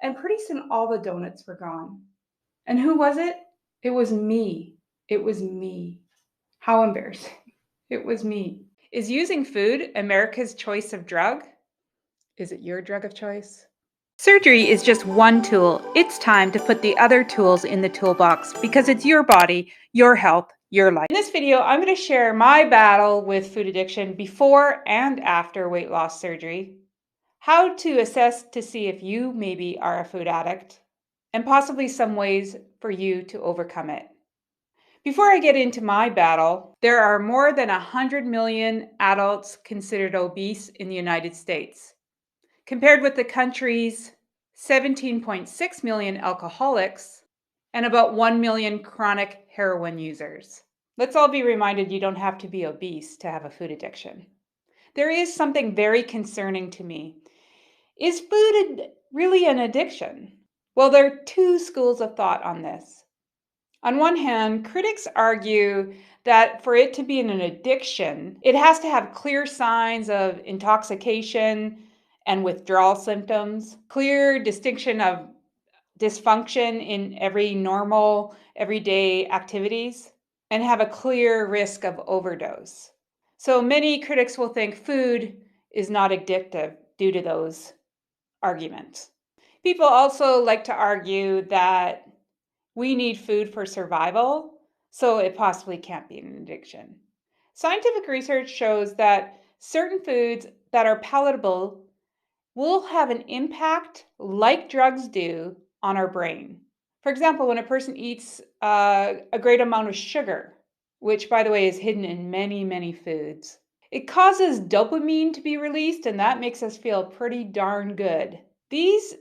And pretty soon all the donuts were gone. And who was it? It was me. It was me. How embarrassing. It was me. Is using food America's choice of drug? Is it your drug of choice? Surgery is just one tool. It's time to put the other tools in the toolbox because it's your body, your health, your life. In this video, I'm going to share my battle with food addiction before and after weight loss surgery, how to assess to see if you maybe are a food addict, and possibly some ways for you to overcome it. Before I get into my battle, there are more than 100 million adults considered obese in the United States, compared with the country's 17.6 million alcoholics and about 1 million chronic heroin users. Let's all be reminded you don't have to be obese to have a food addiction. There is something very concerning to me. Is food really an addiction? Well, there are two schools of thought on this. On one hand, critics argue that for it to be an addiction, it has to have clear signs of intoxication and withdrawal symptoms, clear distinction of dysfunction in every normal, everyday activities, and have a clear risk of overdose. So many critics will think food is not addictive due to those arguments. People also like to argue that we need food for survival, so it possibly can't be an addiction. Scientific research shows that certain foods that are palatable will have an impact like drugs do on our brain. For example, when a person eats a great amount of sugar, which by the way is hidden in many, many foods, it causes dopamine to be released, and that makes us feel pretty darn good. These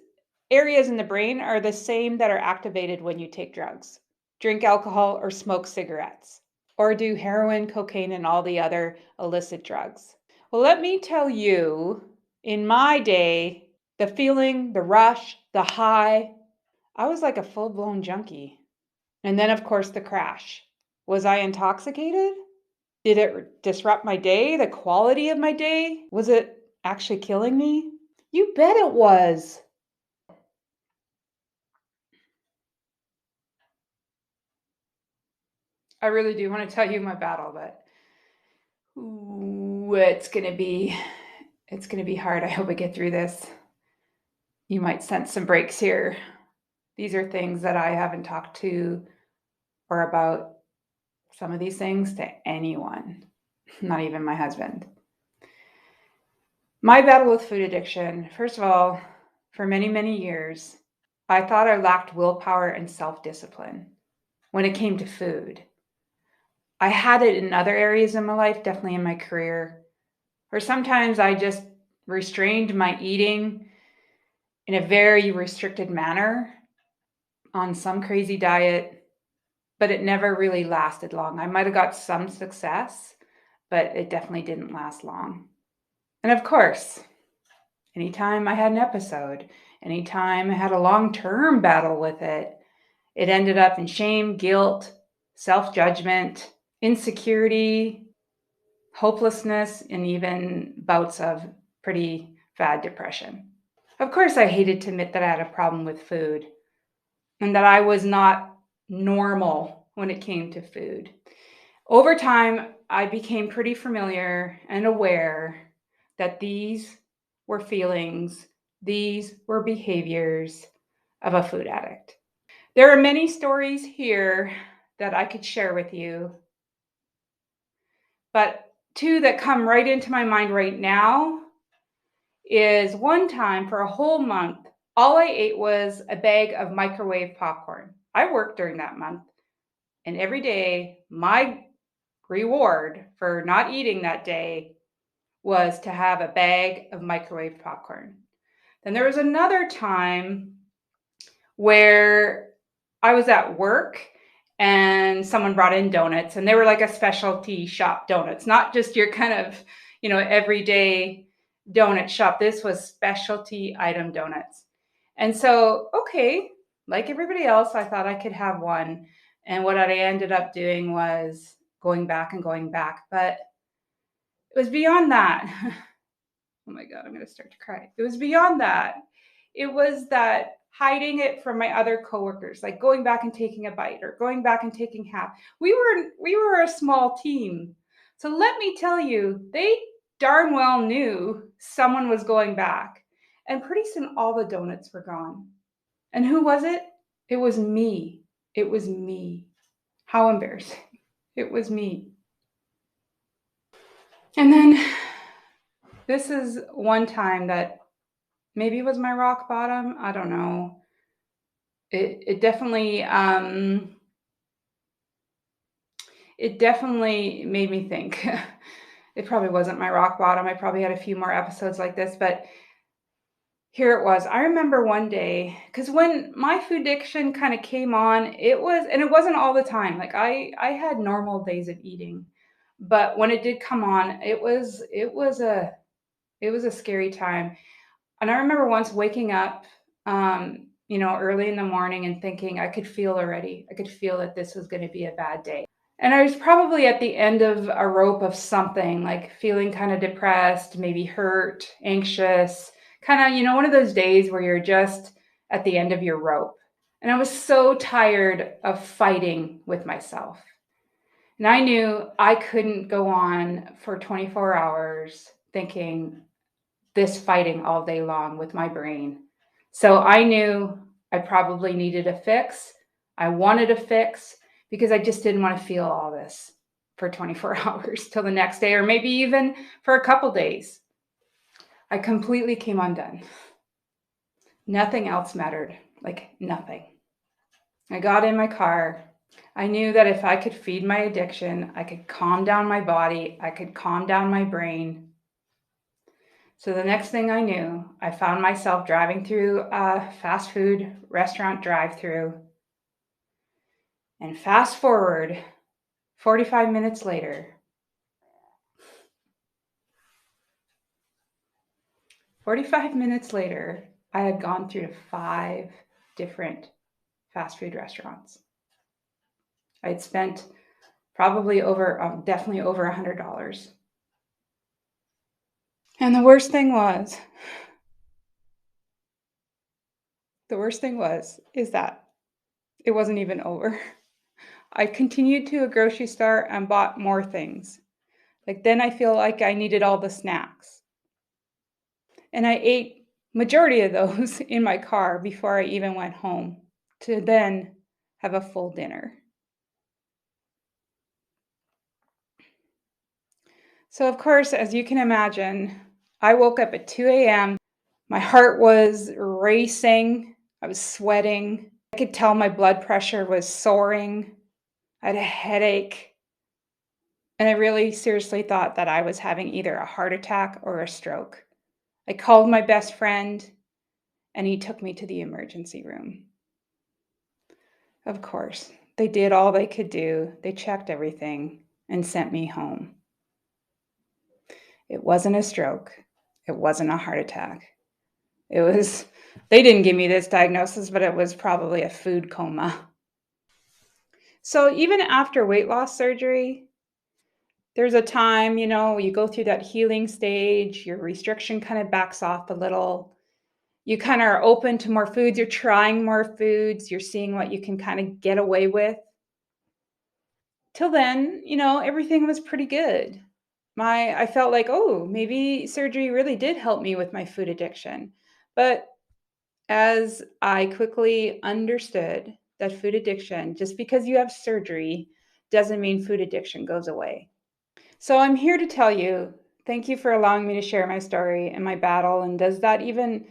areas in the brain are the same that are activated when you take drugs, drink alcohol, or smoke cigarettes, or do heroin, cocaine, and all the other illicit drugs. Well, let me tell you, in my day, the feeling, the rush, the high, I was like a full-blown junkie. And then, of course, the crash. Was I intoxicated? Did it disrupt my day, the quality of my day? Was it actually killing me? You bet it was. I really do want to tell you my battle, but it's gonna be hard. I hope I get through this. You might sense some breaks here. These are things that I haven't talked to or about some of these things to anyone, not even my husband. My battle with food addiction, first of all, for many, many years, I thought I lacked willpower and self-discipline when it came to food. I had it in other areas of my life, definitely in my career, or sometimes I just restrained my eating in a very restricted manner on some crazy diet, but it never really lasted long. I might have got some success, but it definitely didn't last long. And of course, anytime I had an episode, anytime I had a long-term battle with it, it ended up in shame, guilt, self-judgment, insecurity, hopelessness, and even bouts of pretty bad depression. Of course, I hated to admit that I had a problem with food and that I was not normal when it came to food. Over time, I became pretty familiar and aware that these were feelings, these were behaviors of a food addict. There are many stories here that I could share with you, but two that come right into my mind right now is one time for a whole month, all I ate was a bag of microwave popcorn. I worked during that month, and every day my reward for not eating that day was to have a bag of microwave popcorn. Then there was another time where I was at work and someone brought in donuts, and they were like a specialty shop donuts, not just your kind of, everyday donut shop. This was specialty item donuts. And so, okay, like everybody else, I thought I could have one. And what I ended up doing was going back and going back. But it was beyond that. Oh my God, I'm going to start to cry. It was beyond that. It was that hiding it from my other coworkers, like going back and taking a bite or going back and taking half. We were a small team. So let me tell you, they darn well knew someone was going back. And pretty soon all the donuts were gone. And who was it? It was me. It was me. How embarrassing. It was me. And then this is one time that maybe was my rock bottom. I don't know. It definitely made me think. It probably wasn't my rock bottom. I probably had a few more episodes like this, but here it was. I remember one day, because when my food addiction kind of came on, it wasn't all the time. Like I had normal days of eating, but when it did come on, it was a scary time. And I remember once waking up, early in the morning and thinking I could feel already. I could feel that this was going to be a bad day. And I was probably at the end of a rope of something, like feeling kind of depressed, maybe hurt, anxious, kind of, one of those days where you're just at the end of your rope. And I was so tired of fighting with myself. And I knew I couldn't go on for 24 hours thinking this fighting all day long with my brain. So I knew I probably needed a fix. I wanted a fix because I just didn't want to feel all this for 24 hours till the next day, or maybe even for a couple days. I completely came undone. Nothing else mattered, like nothing. I got in my car. I knew that if I could feed my addiction, I could calm down my body, I could calm down my brain. So the next thing I knew, I found myself driving through a fast food restaurant drive-through. And fast forward 45 minutes later, 45 minutes later, I had gone through 5 different fast food restaurants. I'd spent definitely over $100. And is that it wasn't even over. I continued to a grocery store and bought more things. Like then I feel like I needed all the snacks. And I ate majority of those in my car before I even went home to then have a full dinner. So of course, as you can imagine, I woke up at 2 a.m. My heart was racing. I was sweating. I could tell my blood pressure was soaring. I had a headache. And I really seriously thought that I was having either a heart attack or a stroke. I called my best friend and he took me to the emergency room. Of course, they did all they could do. They checked everything and sent me home. It wasn't a stroke. It wasn't a heart attack. They didn't give me this diagnosis, but it was probably a food coma. So even after weight loss surgery, there's a time, you go through that healing stage, your restriction kind of backs off a little. You kind of are open to more foods, you're trying more foods, you're seeing what you can kind of get away with. Till then, everything was pretty good. I felt like, oh, maybe surgery really did help me with my food addiction. But as I quickly understood that food addiction, just because you have surgery, doesn't mean food addiction goes away. So I'm here to tell you, thank you for allowing me to share my story and my battle. And does that even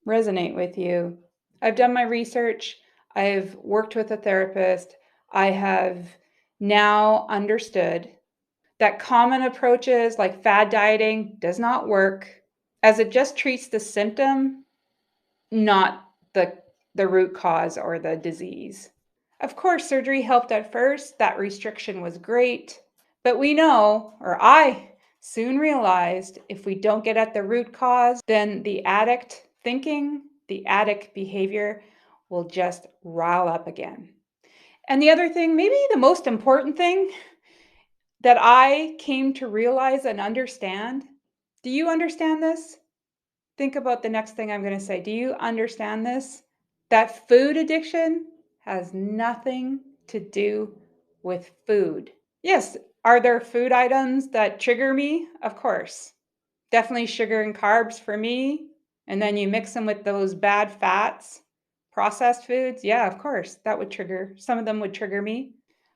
resonate with you? I've done my research. I've worked with a therapist. I have now understood that common approaches like fad dieting does not work, as it just treats the symptom, not the root cause or the disease. Of course, surgery helped at first. That restriction was great. But we know, or I soon realized, if we don't get at the root cause, then the addict thinking, the addict behavior will just rile up again. And the other thing, maybe the most important thing that I came to realize and understand, do you understand this? Think about the next thing I'm going to say. Do you understand this? that food addiction has nothing to do with food. Yes, are there food items that trigger me? Of course. Definitely sugar and carbs for me. And then you mix them with those bad fats, processed foods. Yeah, of course, that would trigger, some of them would trigger me.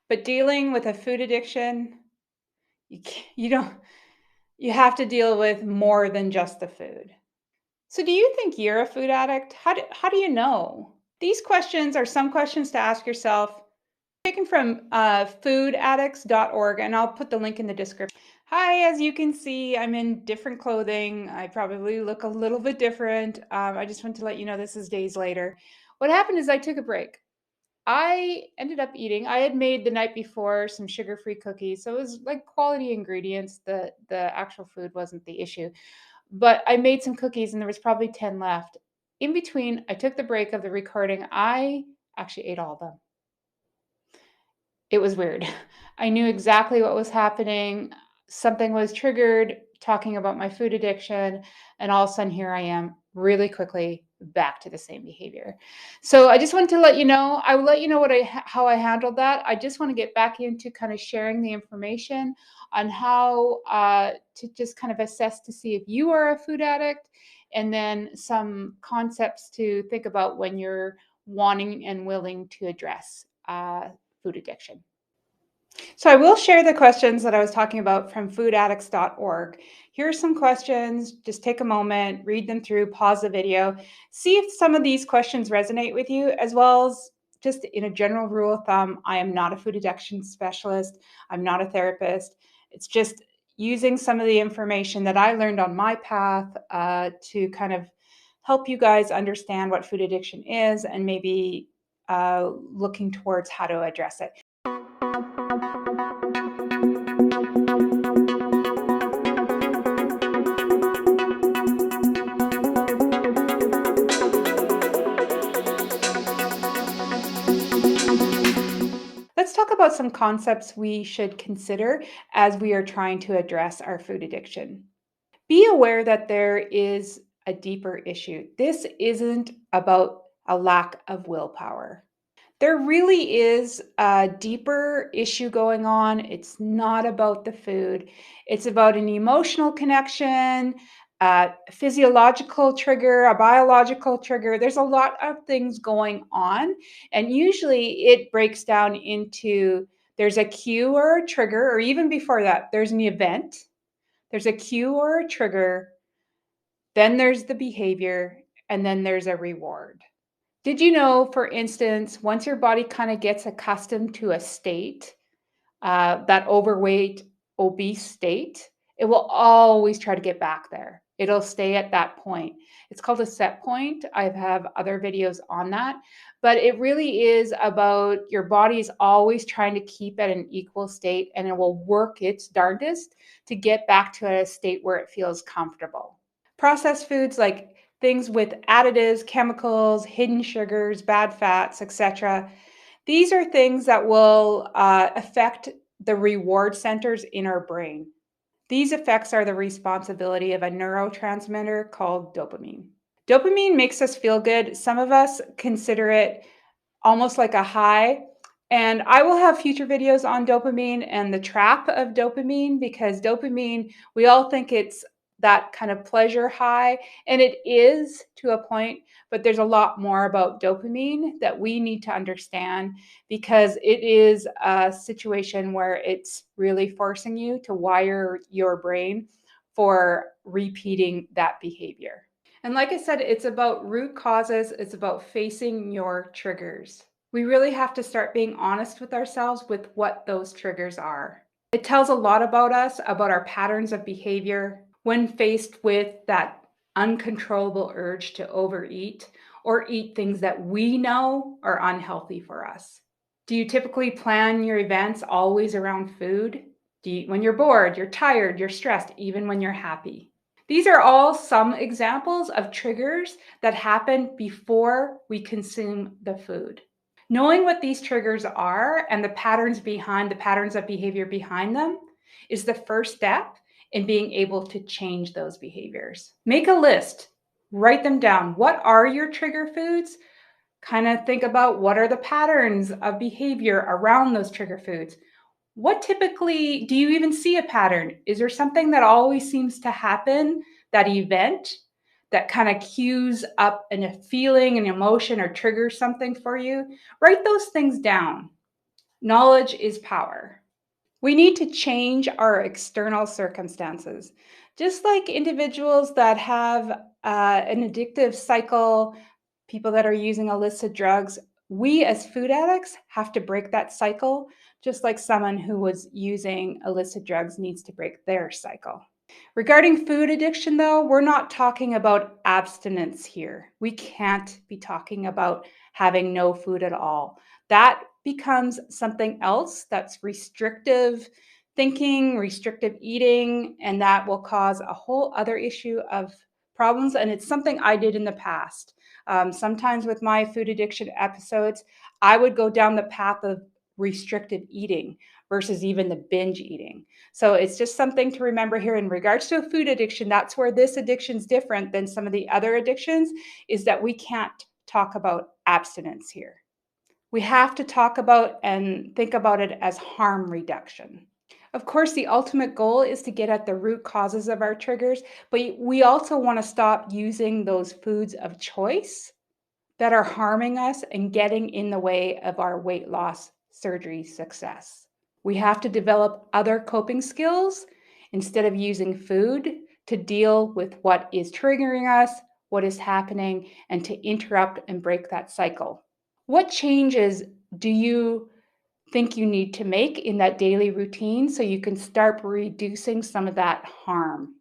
But dealing with a food addiction, you don't, you have to deal with more than just the food. So do you think you're a food addict? How do you know? These questions are some questions to ask yourself. Taken from foodaddicts.org, and I'll put the link in the description. Hi, as you can see, I'm in different clothing. I probably look a little bit different. I just want to let you know this is days later. What happened is I took a break. I ended up eating. I had made the night before some sugar-free cookies, so it was like quality ingredients. The actual food wasn't the issue, but I made some cookies, and there was probably 10 left. In between, I took the break of the recording. I actually ate all of them. It was weird. I knew exactly what was happening. Something was triggered talking about my food addiction, and all of a sudden here I am really quickly back to the same behavior. So I just wanted to let you know, I will let you know how I handled that. I just want to get back into kind of sharing the information on how to just kind of assess to see if you are a food addict, and then some concepts to think about when you're wanting and willing to address food addiction. So I will share the questions that I was talking about from foodaddicts.org. Here are some questions. Just take a moment, read them through, pause the video, see if some of these questions resonate with you, as well as just in a general rule of thumb, I am not a food addiction specialist. I'm not a therapist. It's just using some of the information that I learned on my path to kind of help you guys understand what food addiction is, and maybe looking towards how to address it. Let's talk about some concepts we should consider as we are trying to address our food addiction. Be aware that there is a deeper issue. This isn't about a lack of willpower. There really is a deeper issue going on. It's not about the food. It's about an emotional connection, a physiological trigger, a biological trigger. There's a lot of things going on. And usually it breaks down into there's a cue or a trigger, or even before that, there's an event. There's a cue or a trigger. Then there's the behavior, and then there's a reward. Did you know, for instance, once your body kind of gets accustomed to a state, that overweight, obese state, it will always try to get back there. It'll stay at that point. It's called a set point. I have other videos on that, but it really is about your body is always trying to keep at an equal state, and it will work its darndest to get back to a state where it feels comfortable. Processed foods like things with additives, chemicals, hidden sugars, bad fats, etc. These are things that will affect the reward centers in our brain. These effects are the responsibility of a neurotransmitter called dopamine. Dopamine makes us feel good. Some of us consider it almost like a high. And I will have future videos on dopamine and the trap of dopamine, because dopamine, we all think it's that kind of pleasure high, and it is to a point, but there's a lot more about dopamine that we need to understand, because it is a situation where it's really forcing you to wire your brain for repeating that behavior. And like I said, it's about root causes, it's about facing your triggers. We really have to start being honest with ourselves with what those triggers are. It tells a lot about us, about our patterns of behavior when faced with that uncontrollable urge to overeat or eat things that we know are unhealthy for us. Do you typically plan your events always around food? Do you, when you're bored, you're tired, you're stressed, even when you're happy? These are all some examples of triggers that happen before we consume the food. Knowing what these triggers are and the patterns of behavior behind them is the first step in being able to change those behaviors. Make a list, write them down. What are your trigger foods? Kind of think about what are the patterns of behavior around those trigger foods. What typically do you even see a pattern? Is there something that always seems to happen, that event that kind of cues up a feeling, an emotion, or triggers something for you? Write those things down. Knowledge is power. We need to change our external circumstances. Just like individuals that have an addictive cycle, people that are using illicit drugs, we as food addicts have to break that cycle, just like someone who was using illicit drugs needs to break their cycle. Regarding food addiction, though, we're not talking about abstinence here. We can't be talking about having no food at all. That becomes something else that's restrictive thinking, restrictive eating, and that will cause a whole other issue of problems. And it's something I did in the past. Sometimes with my food addiction episodes, I would go down the path of restrictive eating versus even the binge eating. So it's just something to remember here in regards to a food addiction. That's where this addiction is different than some of the other addictions, is that we can't talk about abstinence here. We have to talk about and think about it as harm reduction. Of course, the ultimate goal is to get at the root causes of our triggers, but we also want to stop using those foods of choice that are harming us and getting in the way of our weight loss surgery success. We have to develop other coping skills instead of using food to deal with what is triggering us, what is happening, and to interrupt and break that cycle. What changes do you think you need to make in that daily routine so you can start reducing some of that harm?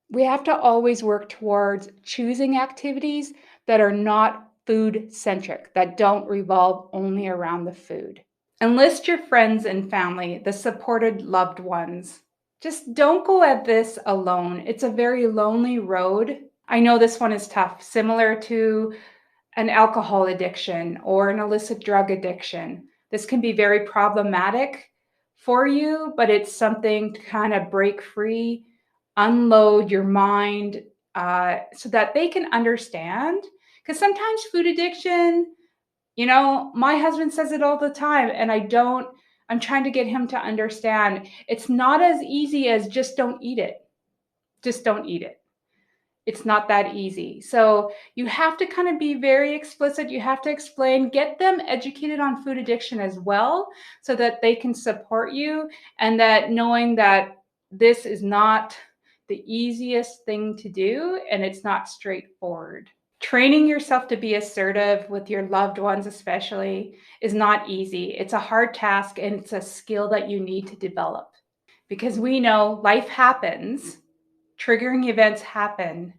We have to always work towards choosing activities that are not food centric, that don't revolve only around the food. Enlist your friends and family, the supported loved ones. Just don't go at this alone. It's a very lonely road. I know this one is tough, similar to an alcohol addiction or an illicit drug addiction. This can be very problematic for you, but it's something to kind of break free, unload your mind so that they can understand. Because sometimes food addiction, my husband says it all the time, and I'm trying to get him to understand it's not as easy as just don't eat it. Just don't eat it. It's not that easy. So you have to kind of be very explicit. You have to explain, get them educated on food addiction as well, so that they can support you, and that knowing that this is not the easiest thing to do and it's not straightforward. Training yourself to be assertive with your loved ones, especially, is not easy. It's a hard task, and it's a skill that you need to develop because we know life happens, triggering events happen.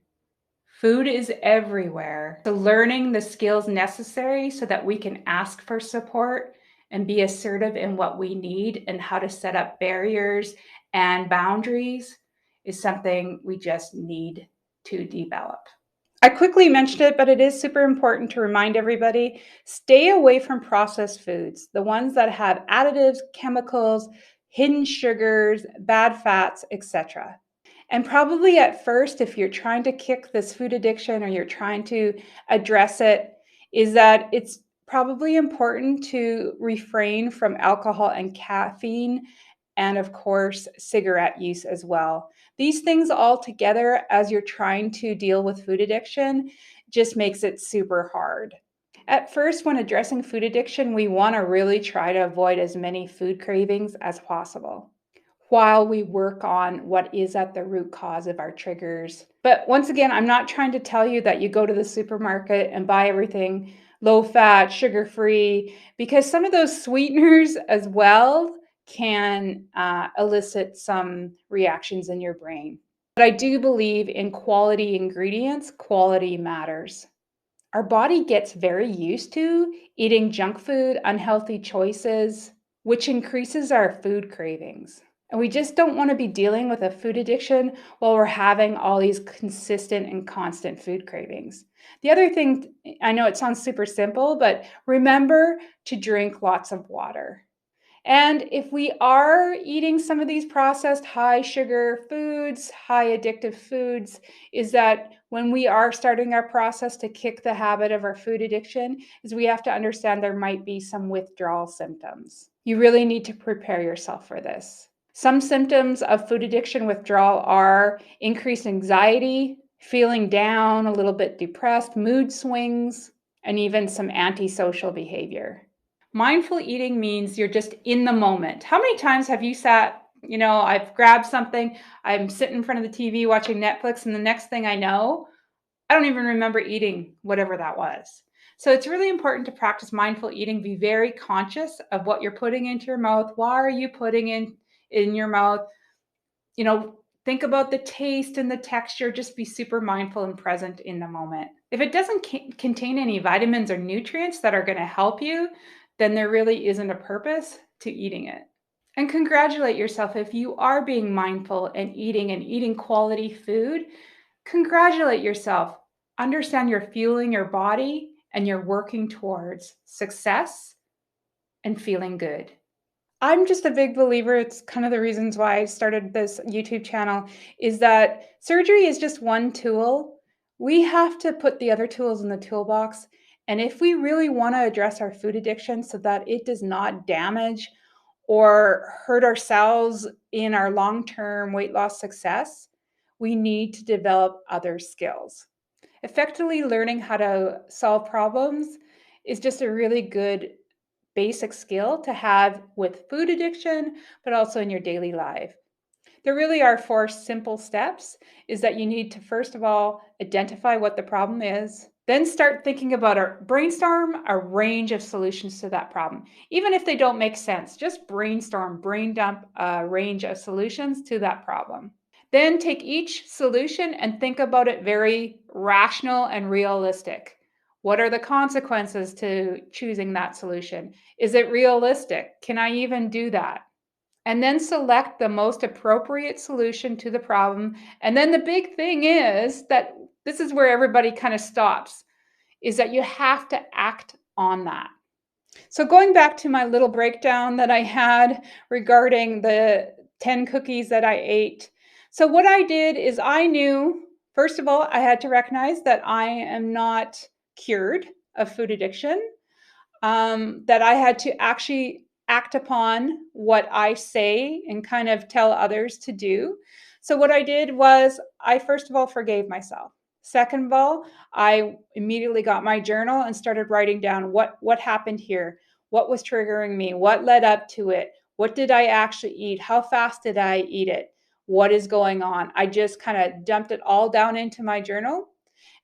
Food is everywhere. So learning the skills necessary so that we can ask for support and be assertive in what we need and how to set up barriers and boundaries is something we just need to develop. I quickly mentioned it, but it is super important to remind everybody, stay away from processed foods, the ones that have additives, chemicals, hidden sugars, bad fats, etc. And probably at first, if you're trying to kick this food addiction or you're trying to address it, is that it's probably important to refrain from alcohol and caffeine, and of course, cigarette use as well. These things all together, as you're trying to deal with food addiction, just makes it super hard. At first, when addressing food addiction, we want to really try to avoid as many food cravings as possible while we work on what is at the root cause of our triggers. But once again, I'm not trying to tell you that you go to the supermarket and buy everything low fat, sugar free, because some of those sweeteners as well can elicit some reactions in your brain. But I do believe in quality ingredients, quality matters. Our body gets very used to eating junk food, unhealthy choices, which increases our food cravings. And we just don't want to be dealing with a food addiction while we're having all these consistent and constant food cravings. The other thing, I know it sounds super simple, but remember to drink lots of water. And if we are eating some of these processed high sugar foods, high addictive foods, is that when we are starting our process to kick the habit of our food addiction is we have to understand there might be some withdrawal symptoms. You really need to prepare yourself for this. Some symptoms of food addiction withdrawal are increased anxiety, feeling down, a little bit depressed, mood swings, and even some antisocial behavior. Mindful eating means you're just in the moment. How many times have you sat, I've grabbed something, I'm sitting in front of the TV watching Netflix, and the next thing I know, I don't even remember eating whatever that was. So it's really important to practice mindful eating. Be very conscious of what you're putting into your mouth. Why are you putting in your mouth? Think about the taste and the texture. Just be super mindful and present in the moment. If it doesn't contain any vitamins or nutrients that are going to help you, then there really isn't a purpose to eating it. And congratulate yourself if you are being mindful and eating quality food. Congratulate yourself. Understand you're fueling your body and you're working towards success and feeling good. I'm just a big believer. It's kind of the reasons why I started this YouTube channel is that surgery is just one tool. We have to put the other tools in the toolbox. And if we really want to address our food addiction so that it does not damage or hurt ourselves in our long-term weight loss success, we need to develop other skills. Effectively learning how to solve problems is just a really good basic skill to have with food addiction, but also in your daily life. There really are 4 simple steps is that you need to, first of all, identify what the problem is, then start thinking about brainstorm a range of solutions to that problem. Even if they don't make sense, just brainstorm, brain dump a range of solutions to that problem. Then take each solution and think about it very rational and realistic. What are the consequences to choosing that solution? Is it realistic? Can I even do that? And then select the most appropriate solution to the problem. And then the big thing is that this is where everybody kind of stops, is that you have to act on that. So going back to my little breakdown that I had regarding the 10 cookies that I ate. So what I did is I knew, first of all, I had to recognize that I am not cured of food addiction, that I had to actually act upon what I say and kind of tell others to do. So what I did was I first of all forgave myself. Second of all, I immediately got my journal and started writing down what happened here, what was triggering me, what led up to it, what did I actually eat, how fast did I eat it, what is going on. I just kind of dumped it all down into my journal.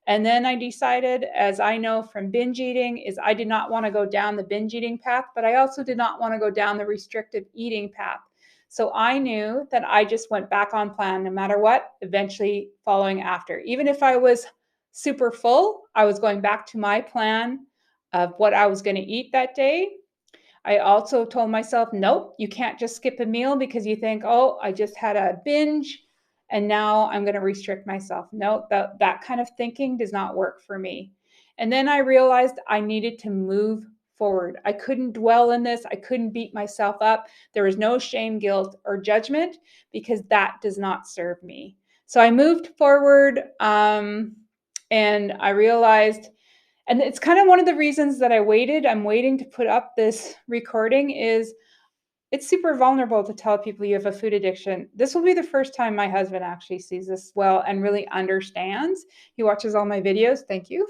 And then I decided, as I know from binge eating, is I did not want to go down the binge eating path, but I also did not want to go down the restrictive eating path. So I knew that I just went back on plan no matter what, eventually following after. Even if I was super full, I was going back to my plan of what I was going to eat that day. I also told myself, nope, you can't just skip a meal because you think, oh, I just had a binge and now I'm going to restrict myself. No, that kind of thinking does not work for me. And then I realized I needed to move forward. I couldn't dwell in this. I couldn't beat myself up. There was no shame, guilt, or judgment because that does not serve me. So I moved forward and I realized, and it's kind of one of the reasons that I'm waiting to put up this recording is it's super vulnerable to tell people you have a food addiction. This will be the first time my husband actually sees this well and really understands. He watches all my videos. Thank you.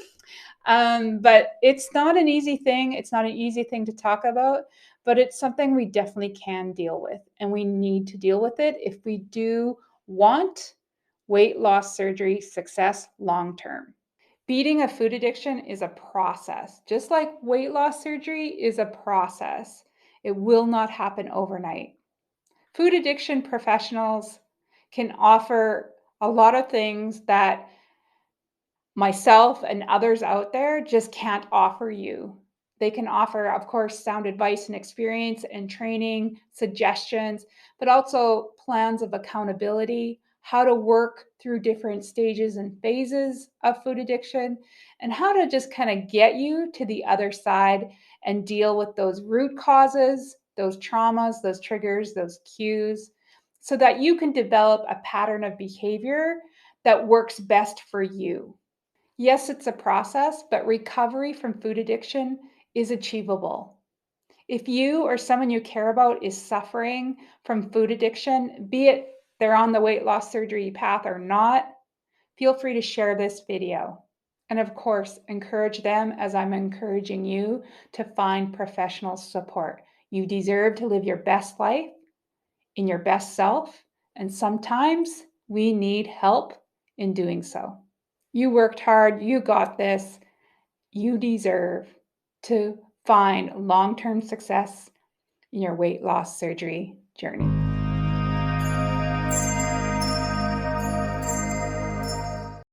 But it's not an easy thing. It's not an easy thing to talk about, but it's something we definitely can deal with. And we need to deal with it if we do want weight loss surgery success long term. Beating a food addiction is a process, just like weight loss surgery is a process. It will not happen overnight. Food addiction professionals can offer a lot of things that myself and others out there just can't offer you. They can offer, of course, sound advice and experience and training, suggestions, but also plans of accountability, how to work through different stages and phases of food addiction, and how to just kind of get you to the other side and deal with those root causes, those traumas, those triggers, those cues, so that you can develop a pattern of behavior that works best for you. Yes, it's a process, but recovery from food addiction is achievable. If you or someone you care about is suffering from food addiction, be it they're on the weight loss surgery path or not, feel free to share this video. And of course, encourage them as I'm encouraging you to find professional support. You deserve to live your best life in your best self, and sometimes we need help in doing so. You worked hard, you got this. You deserve to find long-term success in your weight loss surgery journey.